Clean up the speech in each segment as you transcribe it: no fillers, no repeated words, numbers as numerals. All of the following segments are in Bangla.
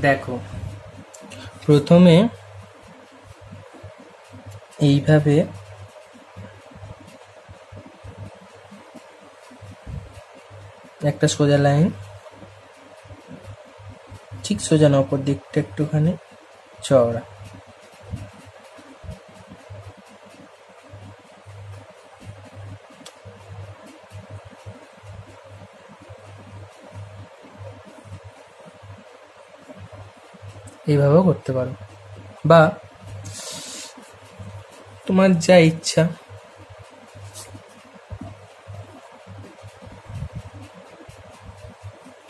দেখো, প্রথমে এইভাবে একটা সোজা লাইন, ঠিক সোজা না, অপর দিকটা একটুখানি চওড়া। এইভাবেও করতে পারো, বা তোমার যা ইচ্ছা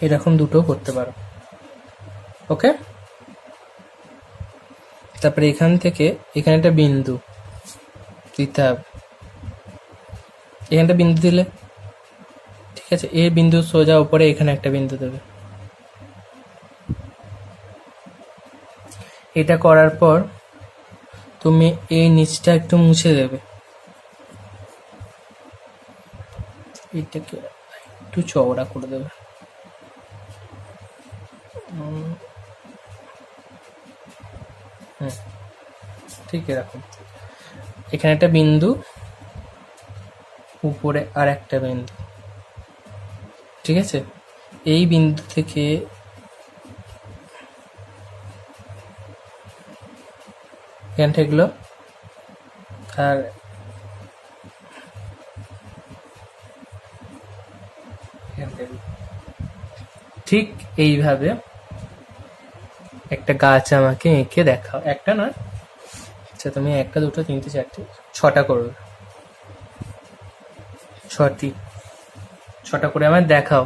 এরকম দুটো করতে পারো। ওকে, তারপরে এখান থেকে এখানে একটা বিন্দু দিতে হবে। এখানটা বিন্দু দিলে ঠিক আছে, এই বিন্দু সোজা উপরে এখানে একটা বিন্দু দেবে। এটা করার পর তুমি এই নিচটা একটু মুছে দেবে, এটাকে একটু চওড়া করে দেবে। ঠিক এরকম, এখানে একটা বিন্দু, উপরে আর একটা বিন্দু। ঠিক আছে, এই বিন্দু থেকে এখানটা এগুলো, আর ঠিক এইভাবে একটা গাছ আমাকে এঁকে দেখাও। একটা নয়, আচ্ছা তুমি একটা, দুটো, তিনটে, চারটে, ছটা করবে। ছটা করে আমায় দেখাও।